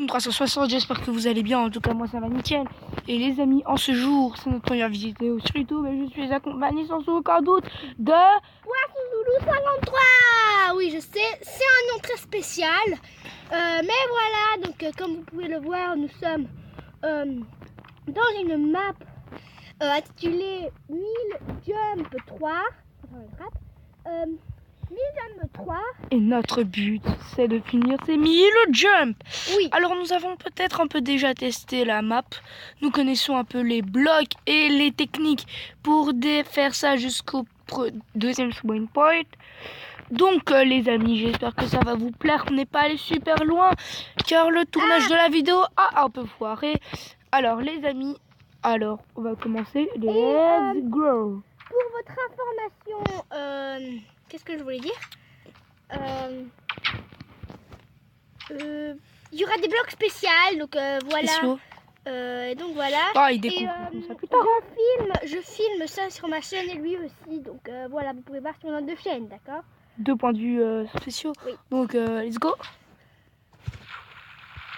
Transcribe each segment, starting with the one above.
360, j'espère que vous allez bien. En tout cas, moi ça va nickel. Et les amis, en ce jour, c'est notre première visite sur YouTube et je suis accompagné sans aucun doute de Poisson Zoulou 53. Oui, je sais, c'est un nom très spécial. Mais voilà, donc comme vous pouvez le voir, nous sommes dans une map intitulée 1000 Jump 3. 1000 Jump 3. Et notre but, c'est de finir ces 1000 jumps. Oui. Alors nous avons peut-être un peu déjà testé la map. Nous connaissons un peu les blocs et les techniques pour faire ça jusqu'au deuxième spawn point. Donc les amis, j'espère que ça va vous plaire. On n'est pas allé super loin car le tournage de la vidéo a un peu foiré. Alors les amis, on va commencer. Let's go. Pour votre information, qu'est-ce que je voulais dire? Il y aura des blocs spéciaux, donc voilà. Donc voilà. Ah, il découvre ça plus tard. Je filme ça sur ma chaîne et lui aussi, donc voilà, vous pouvez voir sur nos deux chaînes, d'accord? Deux points de vue spéciaux. Oui. Donc let's go.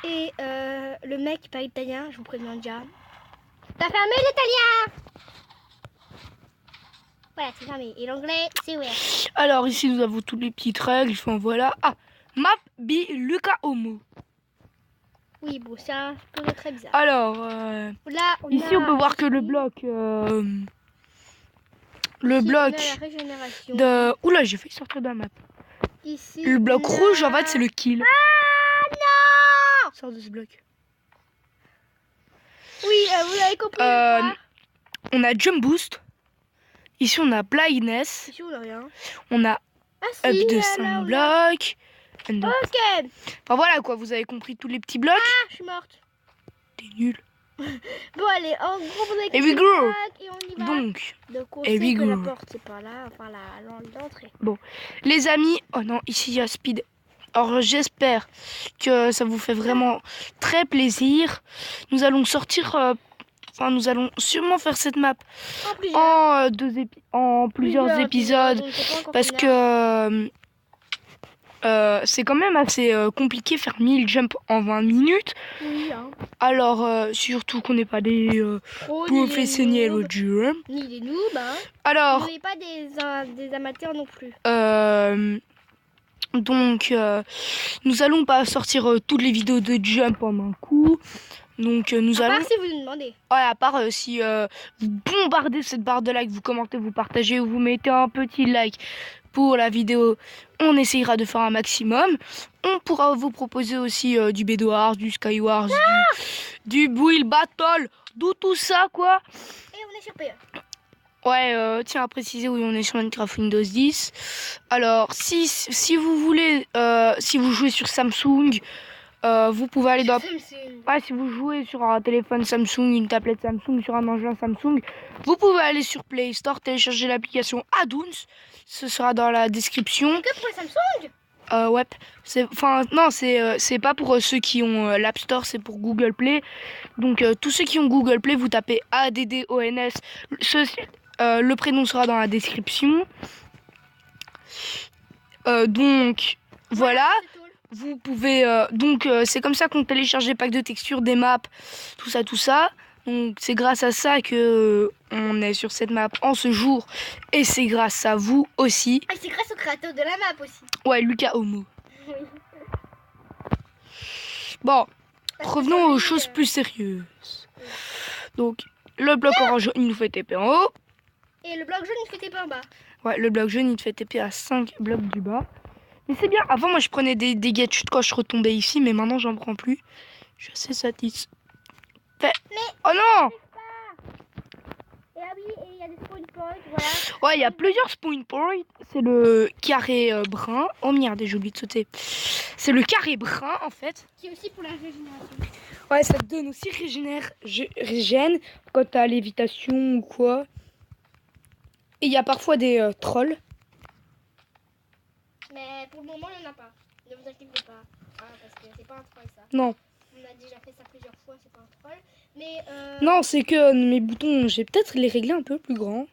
Et le mec qui parle italien, je vous préviens déjà. T'as fermé l'italien? Voilà, c'est fermé. Et l'anglais, c'est ouvert. Alors ici nous avons toutes les petites règles. Enfin voilà. Ah, map bi Luca Homo. Oui, bon, c'est un peu très bizarre. Alors là, ici on peut voir que le bloc la régénération. de... Oula, j'ai failli sortir de la map. Ici, le bloc rouge, en fait, c'est le kill. Ah non! Sors de ce bloc. Oui, vous avez compris. On a jump boost. Ici, on a blindness. Ici, on a rien. On a up de 5 blocs. Ok. Enfin voilà quoi, vous avez compris tous les petits blocs. Ah, je suis morte. T'es nul. Bon, allez, en gros, vous avez compris les blocs et on y va. Donc, on sait que la porte, c'est par là, enfin l'entrée. Bon, les amis, oh non, ici il y a speed. Alors j'espère que ça vous fait vraiment très plaisir. Nous allons sortir, nous allons sûrement faire cette map en plusieurs épisodes parce que c'est quand même assez compliqué faire 1000 jumps en 20 minutes. Oui, hein. Alors surtout qu'on n'est pas des professionnels au jeu. Ni des noobs, hein. Alors, on n'est pas des amateurs non plus. Donc, nous allons pas sortir toutes les vidéos de jump en un coup. Donc, nous allons... À part si vous nous demandez. Ouais, à part si vous bombardez cette barre de like, vous commentez, vous partagez ou vous mettez un petit like pour la vidéo, on essayera de faire un maximum. On pourra vous proposer aussi du Bedwars, du Skywars, du Build Battle, tout ça, quoi. Et on est sur PE. Ouais, tiens à préciser, oui, on est sur Minecraft Windows 10. Alors, si vous voulez, si vous jouez sur Samsung, vous pouvez aller dans... Ouais, si vous jouez sur un téléphone Samsung, une tablette Samsung, sur un engin Samsung, vous pouvez aller sur Play Store, télécharger l'application Adoons. Ce sera dans la description. Que pour les Samsung? Ouais, c'est pas pour ceux qui ont l'App Store, c'est pour Google Play. Donc, tous ceux qui ont Google Play, vous tapez ADDONS. Le prénom sera dans la description. Donc voilà, vous pouvez c'est comme ça qu'on télécharge des packs de textures, des maps, tout ça. Donc c'est grâce à ça que on est sur cette map en ce jour et c'est grâce à vous aussi. Ah, c'est grâce au créateur de la map aussi. Ouais, Luca Homo. Bon, revenons aux choses plus sérieuses. Donc le bloc orange, il nous fait TP en haut. Et le bloc jaune, il fait TP en bas. Ouais, le bloc jaune, il te fait TP à 5 blocs du bas. Mais c'est bien. Avant, moi, je prenais des dégâts de chute quand je retombais ici, mais maintenant, j'en prends plus. Je suis assez satisfait. Mais... Oh non! Et ah oui, et il y a des spawn points, voilà. Ouais, il y a plusieurs spawn points. C'est le carré brun. Oh merde, j'ai oublié de sauter. C'est le carré brun, en fait. Qui est aussi pour la régénération. Ouais, ça te donne aussi régène quand t'as lévitation ou quoi. Et il y a parfois des trolls. Mais pour le moment, il n'y en a pas. Ne vous inquiétez pas. Parce que c'est pas un troll, ça. Non. On a déjà fait ça plusieurs fois, c'est pas un troll. Mais non, c'est que mes boutons, j'ai peut-être les régler un peu plus grands.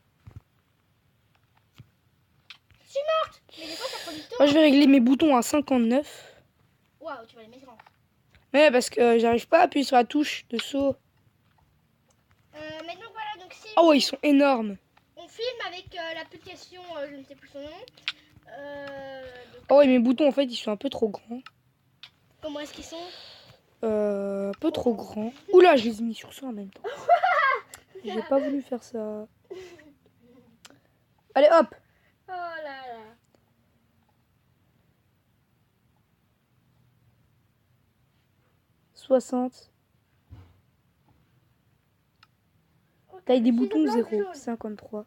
Je suis morte. Mais des fois, ça prend du temps. Moi, je vais régler mes boutons à 59. Waouh, tu vas les mettre grand. Ouais, parce que j'arrive pas à appuyer sur la touche de saut. Mais donc voilà, donc si Oh, ouais, ils sont énormes. on filme avec l'application, je ne sais plus son nom. Donc, Oh, ouais, mes boutons, en fait, ils sont un peu trop grands. comment est-ce qu'ils sont? Un peu trop grands. Oula, je les ai mis sur ça en même temps. J'ai pas voulu faire ça. Allez, hop. Oh là là. $60. Ok, Taille des je suis boutons de blanc, 0. jaune. 53.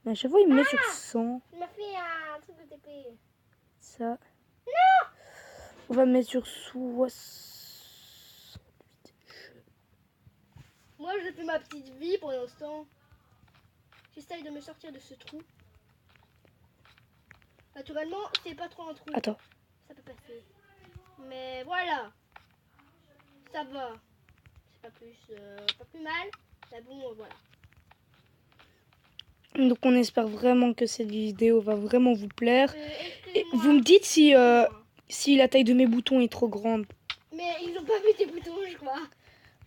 Mais à chaque fois, il me met sur 100. Il m'a fait un truc de TP. Ça. On va mettre sur 68. Moi, je fais ma petite vie pour l'instant. J'essaye de me sortir de ce trou. Naturellement, c'est pas trop un trou. Attends. Ça peut passer. Mais voilà. Ça va. C'est pas plus mal. Mais bon, voilà. Donc, on espère vraiment que cette vidéo va vraiment vous plaire. Et Excusez-moi. vous me dites si la taille de mes boutons est trop grande. Mais ils ont pas mis des boutons, je crois.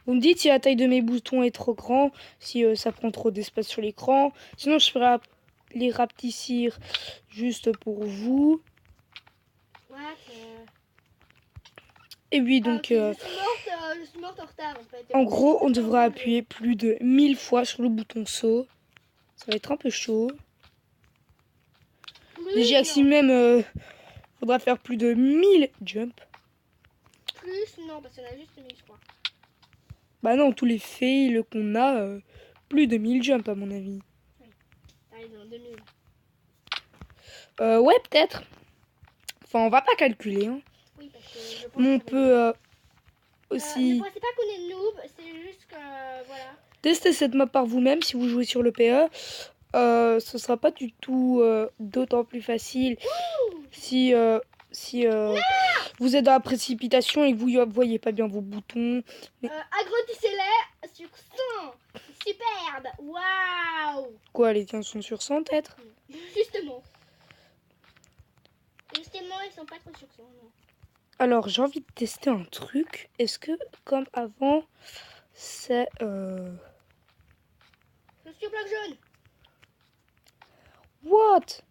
Vous me dites si la taille de mes boutons est trop grand, si ça prend trop d'espace sur l'écran. Sinon, je ferai les rapetissir juste pour vous. What Et oui, donc, je suis morte en retard en fait. en gros, on devra appuyer plus de 1000 fois sur le bouton saut. Ça va être un peu chaud. Déjà, si même, faudra faire plus de 1000 jumps. Plus, non, parce qu'on a juste mis, je crois. Bah non, tous les fails qu'on a, plus de 1000 jumps à mon avis. Allez, dans 2000. Ouais, peut-être. Enfin, on va pas calculer. Hein. Oui, parce que je pense Mais on que- peut Ne aussi pensez pas qu'on est noob, c'est juste que, voilà. tester cette map par vous-même si vous jouez sur le PE. Ce sera pas du tout d'autant plus facile si vous êtes dans la précipitation et que vous voyez pas bien vos boutons. Agrandissez-les sur 100. Superbe. Waouh. Quoi, les tiens sont sur 100 peut-être? Justement. Justement, ils sont pas trop sur 100, non. Alors, j'ai envie de tester un truc. Est-ce que, comme avant, c'est... Je suis au bloc jaune. What?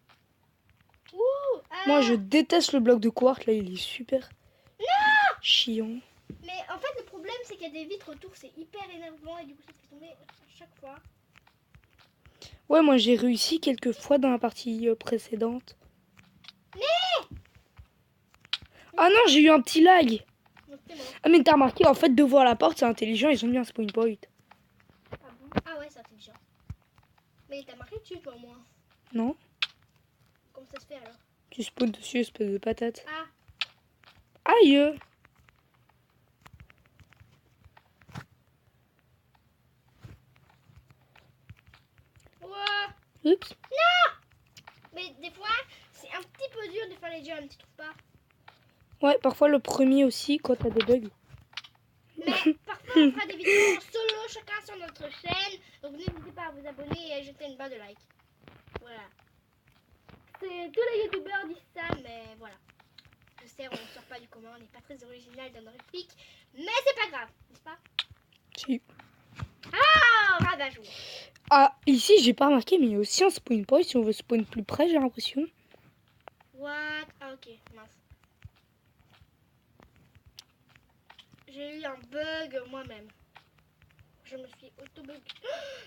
Ouh. Ah. Moi, je déteste le bloc de quartz, là, il est super chiant. Mais en fait, le problème, c'est qu'il y a des vitres autour, c'est hyper énervant et du coup, ça fait tomber à chaque fois. Ouais, moi, j'ai réussi quelques fois dans la partie précédente. Ah non, j'ai eu un petit lag. Donc, c'est mort. Ah, mais t'as remarqué, en fait, de voir la porte, c'est intelligent, ils ont mis un spawn point. Ah bon? Ah ouais, c'est intelligent. Mais t'as marqué dessus, toi, au moins. Non? Comment ça se fait alors? Tu spawns dessus, espèce de patate. Ah, Aïe! ouais. Oups. Mais des fois, c'est un petit peu dur de faire les jumps, tu trouves pas? Ouais, parfois le premier aussi, quand t'as des bugs. Mais parfois, on fera des vidéos en solo, chacun sur notre chaîne. Donc n'hésitez pas à vous abonner et à jeter une barre de like. Voilà. C'est tous les youtubeurs disent ça, mais voilà. Je sais, on ne sort pas du commun, on n'est pas très original dans nos répliques. Mais c'est pas grave, n'est-ce pas? Si. Ah, rabat-jour. Ah, ici, j'ai pas remarqué, mais il y a aussi un spawn point si on veut spawn plus près, j'ai l'impression. What? Ah, ok, mince. J'ai eu un bug moi-même. Je me suis auto-bug.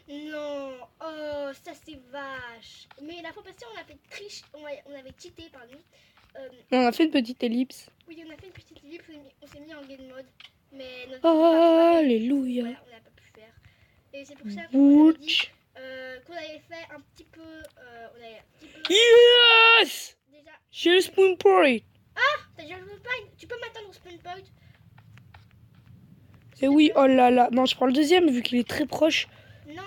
Non, oh, ça c'est vache. Mais la fois passée, on a fait triche, on avait cheaté, pardon. On a fait une petite ellipse. Oui, on a fait une petite ellipse, on s'est mis en game mode. Mais notre Oh, alléluia. ouais, on n'a pas pu faire. Et c'est pour ça qu'on avait dit Ouch. qu'on avait fait un petit peu. On avait un petit peu. Yes! Déjà, J'ai le spawn point. t'as déjà le spawn point? Tu peux m'attendre au spawn point? Et oui, oh là là. Non, je prends le deuxième vu qu'il est très proche. Non.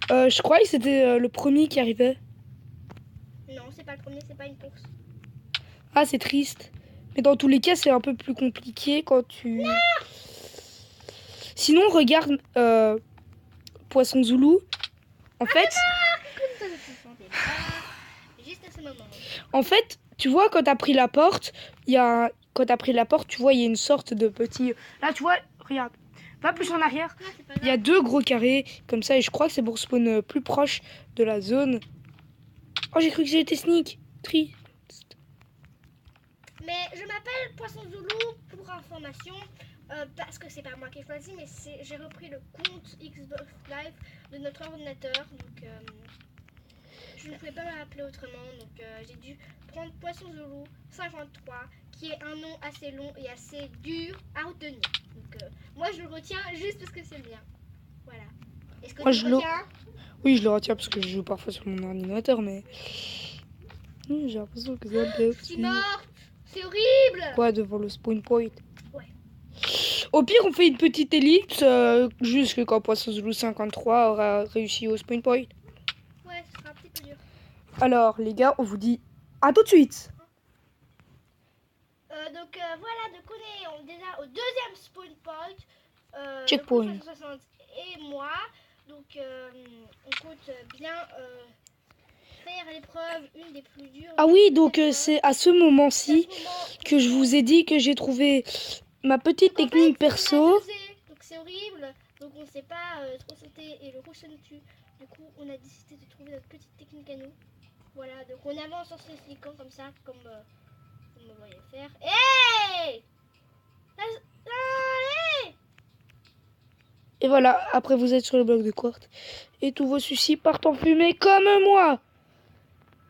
Je croyais que c'était le premier qui arrivait. Non, c'est pas le premier, c'est pas une course. Ah, c'est triste. Mais dans tous les cas, c'est un peu plus compliqué quand tu... Non. Sinon, regarde Poisson Zoulou. En fait, Juste à ce moment. en fait, tu vois, quand t'as pris la porte, quand t'as pris la porte, tu vois, il y a une sorte de petit... Là, tu vois, regarde. Va plus en arrière. Non, c'est pas Il y a grave. 2 gros carrés, comme ça, et je crois que c'est pour spawn plus proche de la zone. Oh, j'ai cru que j'ai été sneak. Mais je m'appelle Poisson Zoulou pour information. Parce que c'est pas moi qui ai choisi, mais j'ai repris le compte Xbox Live de notre ordinateur. Donc je ne pouvais pas m'appeler autrement. Donc j'ai dû prendre Poisson Zoulou 53, qui est un nom assez long et assez dur à retenir. Donc moi je le retiens juste parce que c'est le mien. Voilà. Est-ce que Moi, tu le retiens? Oui, je le retiens parce que je joue parfois sur mon ordinateur, mais... j'ai l'impression que c'est un peu... Je suis morte. C'est horrible. Quoi, devant le spawn point? Ouais. Au pire, on fait une petite ellipse jusqu'à quand Poisson Zoulou 53 aura réussi au spawn point. Ouais, ce sera un petit peu dur. Alors, les gars, on vous dit à tout de suite. Voilà, donc on est déjà au deuxième spawn point. Checkpoint. Le 60 et moi. Donc on compte bien faire l'épreuve, une des plus dures. Ah oui, donc c'est à ce C'est à moment-ci ce moment que je vous ai dit que j'ai trouvé ma petite Donc, en technique fait, on a perso. buzzé, donc c'est horrible. Donc on ne sait pas trop sauter et le rouge se nous tue. Du coup, on a décidé de trouver notre petite technique à nous. Voilà, donc on avance en se fliquant comme ça, comme vous me voyez faire. Hey! Allez! Et voilà, après vous êtes sur le bloc de quartz. Et tous vos soucis partent en fumée comme moi.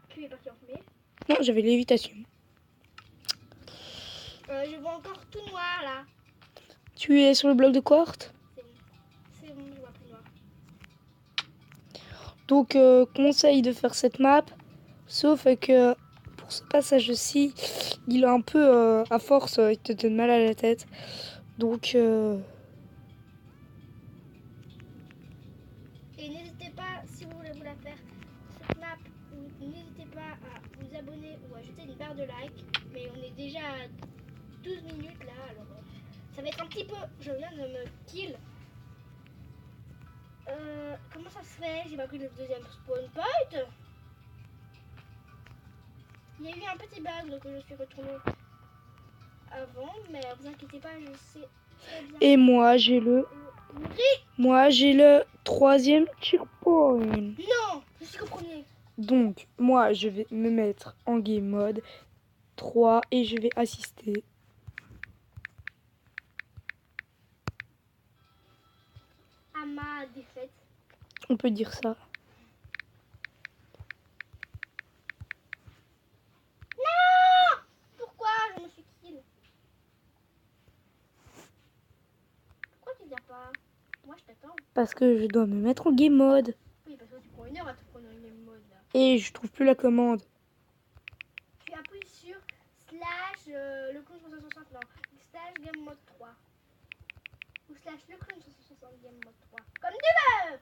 Tu es parti en fumée. Non, j'avais l'évitation. Je vois encore tout noir là. Tu es sur le bloc de quartz. C'est bon, je vois plus noir. Donc, conseil de faire cette map. Sauf que pour ce passage-ci, il est un peu à force, il te donne mal à la tête. Donc, Et n'hésitez pas, si vous voulez vous la faire, cette map, n'hésitez pas à vous abonner ou à jeter une barre de like. Mais on est déjà à 12 minutes là, alors ça va être un petit peu... Je viens de me kill. Comment ça se fait? J'ai pas pris le deuxième spawn point. Il y a eu un petit bug, donc je suis retournée avant. Mais vous inquiétez pas, je sais très bien. et moi, j'ai le troisième checkpoint. Non, je suis qu'au premier. Donc, moi, je vais me mettre en game mode 3 et je vais assister. À ma défaite. On peut dire ça. Non! Pourquoi je me suis kill? Pourquoi tu viens pas? Moi je t'attends. Parce que je dois me mettre en game mode. Oui, parce que tu prends une heure à te prendre une game mode là. Et je trouve plus la commande. Tu appuies sur slash le clone 360, non, slash game mode 3. Ou slash le clone 360 game mode 3. Comme tu veux!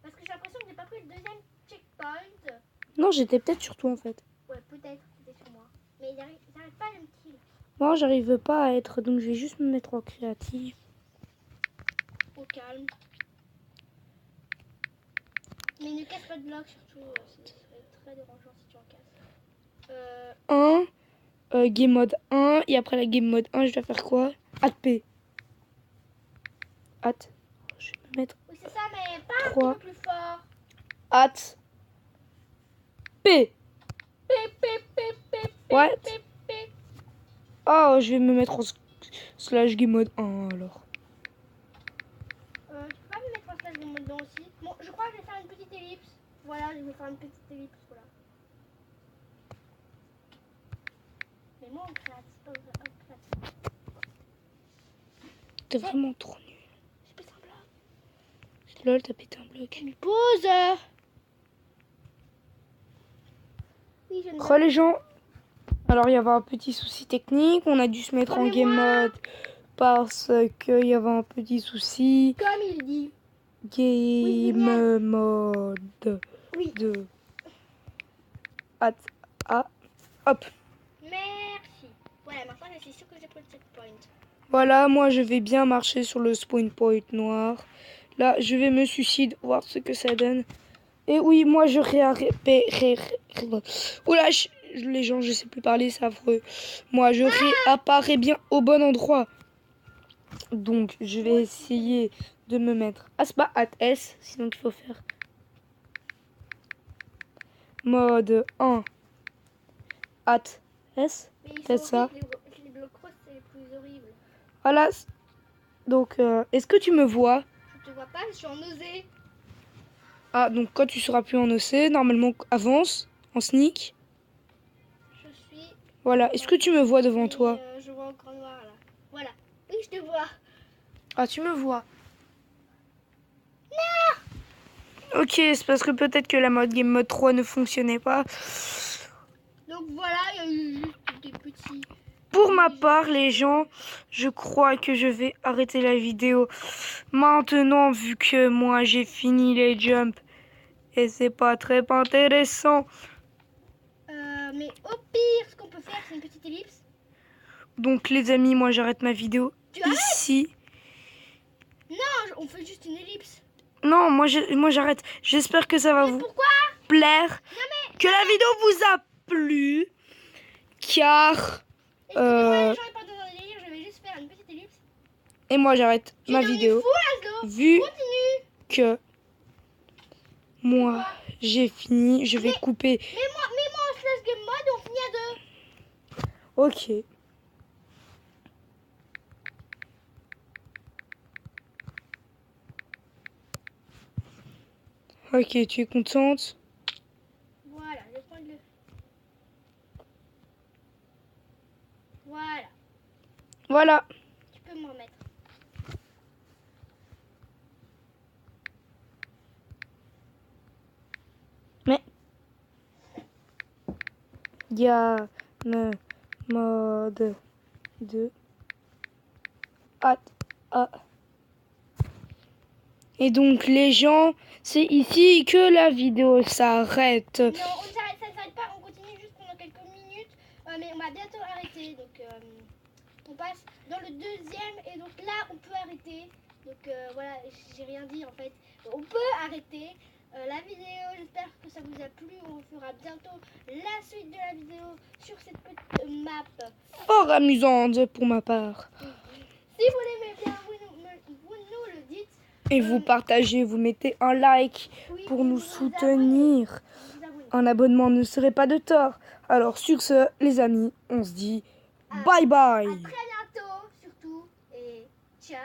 Parce que j'ai l'impression que j'ai pas pris le deuxième checkpoint. Non, j'étais peut-être sur toi en fait. Ouais, peut-être, c'était sur moi. Mais ils arrivent pas à me kill. Moi, j'arrive pas à être, donc je vais juste me mettre en créatif. Au calme. Mais ne casse pas de bloc surtout, ça serait très dérangeant si tu en casses. 1, game mode 1, et après la game mode 1, je dois faire quoi? At P. At. Je vais me mettre Oui, c'est ça, mais pas un 3. petit peu plus fort. At P. P, P, P, P, P, What? P, P. Oh, je vais me mettre en slash game mode 1 alors. Tu peux pas me mettre un slash game mode 2 aussi? Bon, je crois que je vais faire une petite ellipse. Voilà, je vais faire une petite ellipse, voilà. Mais moi, en créatif, T'es vraiment trop nul. j'ai pété un bloc. Lol, t'as pété un bloc. Une pause. Oui, je ne Re les gens. Alors il y avait un petit souci technique, on a dû se mettre en game mode parce qu'il y avait un petit souci. Comme il dit. Game mode Oui. 2. Hop. Merci. Voilà, maintenant je suis sûre que j'ai pris le checkpoint. Voilà, moi je vais bien marcher sur le spawn point noir. Là, je vais me suicide, voir ce que ça donne. Et oui, moi je Oula, les gens, je sais plus parler, c'est affreux. Moi je réapparais bien au bon endroit. Donc je vais essayer de me mettre à S, sinon il faut faire mode 1 at S. Mais ils C'est sont ça. horribles, les blocs roses, c'est les plus horribles. Voilà. Donc, est-ce que tu me vois? Je te vois pas, je suis en osé. Ah, donc quand tu seras plus en OC, normalement avance en sneak. Je suis. Voilà. Est-ce que tu me vois devant toi? Je vois encore noir là. Voilà. Oui, je te vois. Ah, tu me vois. Non. Ok, c'est parce que peut-être que la mode game mode 3 ne fonctionnait pas. Donc voilà, il y a eu juste des petits. Pour ma part, les gens, je crois que je vais arrêter la vidéo maintenant vu que moi j'ai fini les jumps et c'est pas très intéressant. Mais au pire, ce qu'on peut faire, c'est une petite ellipse. Donc les amis, moi j'arrête ma vidéo Tu arrêtes? ici. Non, on fait juste une ellipse. Non, moi j'arrête. J'espère que ça va Mais vous pourquoi? plaire, Non mais. que la vidéo vous a plu, car Excusez-moi, les gens ils partent dans un délire, je vais juste faire une petite ellipse. et moi j'arrête Tu es ma devenu vidéo fou, Laszlo. vu Continue. que moi j'ai fini. Je vais couper. Mets-moi en slash game mode et on finit à deux. Ok. Ok, tu es contente? Voilà, je vais prendre le. Voilà, Voilà. tu peux m'en remettre. Mais il y a le mode de et donc les gens, c'est ici que la vidéo s'arrête. Non, ça ne s'arrête pas, on continue juste pendant quelques minutes. Mais on va bientôt arrêter. Donc on passe dans le deuxième et donc là on peut arrêter. Donc voilà, j'ai rien dit en fait. On peut arrêter la vidéo. J'espère que ça vous a plu. On fera bientôt la suite de la vidéo sur cette petite map. Fort amusante pour ma part. Si vous l'aimez bien, vous nous le dites. Et vous partagez, vous mettez un like Oui, pour et nous vous soutenir. vous abonnez. Un abonnement ne serait pas de tort. Alors sur ce, les amis, on se dit bye bye. À très bientôt surtout et ciao.